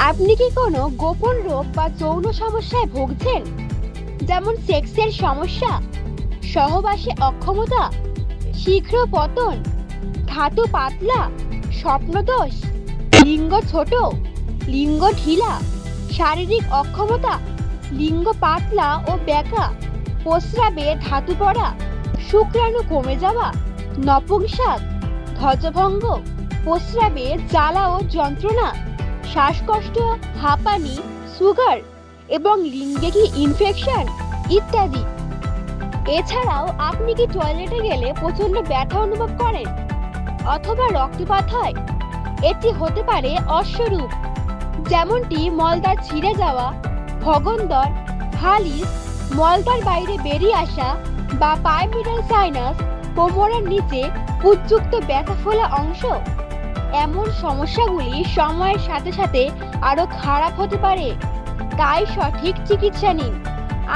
আপনি কি কোনো গোপন রোগ বা যৌন সমস্যায় ভুগছেন? যেমন সেক্সের সমস্যা, সহবাসে অক্ষমতা, শীঘ্র পতন, ধাতু পাতলা, স্বপ্নদোষ, লিঙ্গ ছোট, লিঙ্গ ঢিলা, শারীরিক অক্ষমতা, লিঙ্গ পাতলা ও ব্যাকা, প্রস্রাবে ধাতু পড়া, শুক্রাণু কমে যাওয়া, নপুংসক, ধ্বজভঙ্গ, প্রস্রাবে জ্বালা ও যন্ত্রণা, শ্বাসকষ্ট, হাঁপানি, সুগার এবং লিঙ্গে কি ইনফেকশন ইত্যাদি। এছাড়াও আপনি কি টয়লেটে গেলে প্রচন্ড ব্যথা অনুভব করেন অথবা রক্তপাত হয়? এটি হতে পারে অশ্বরূপ, যেমনটি মলদ্বার ছিঁড়ে যাওয়া, ভগন্দর, হালিস, মলদ্বার বাইরে বেরিয়ে আসা বা পাইমিডাল সাইনাস, কোমরের নিচে উদ্যুক্ত ব্যথা ফোলা অংশ। এমন সমস্যাগুলি সময়ের সাথে সাথে আরো খারাপ হতে পারে, তাই সঠিক চিকিৎসা নিন।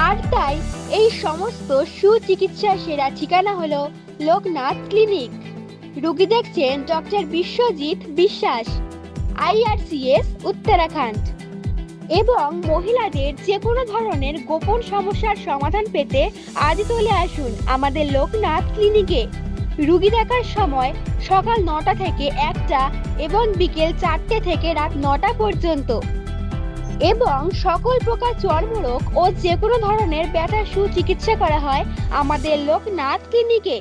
আর তাই এই সমস্ত সুচিকিৎসার সেরা ঠিকানা হলো লোকনাথ ক্লিনিক। রোগী দেখছেন ডক্টর বিশ্বজিৎ বিশ্বাস, IRCS উত্তরাখণ্ড। এবং মহিলাদের যে কোনো ধরনের গোপন সমস্যার সমাধান পেতে আজই চলে আসুন আমাদের লোকনাথ ক্লিনিকে। রোগী দেখার সময় সকাল 9টা থেকে 1টা এবং বিকেল 4টে থেকে রাত 9টা পর্যন্ত। এবং সকল প্রকার চর্মরোগ ও যে কোনো ধরনের ব্যথার সুচিকিৎসা করা হয় আমাদের লোকনাথ ক্লিনিকে।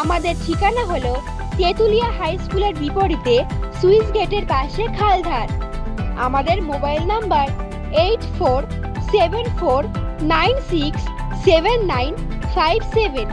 আমাদের ঠিকানা হলো তেঁতুলিয়া হাই স্কুলের বিপরীতে সুইস গেটের পাশে খালধার। আমাদের মোবাইল নাম্বার 8474967957।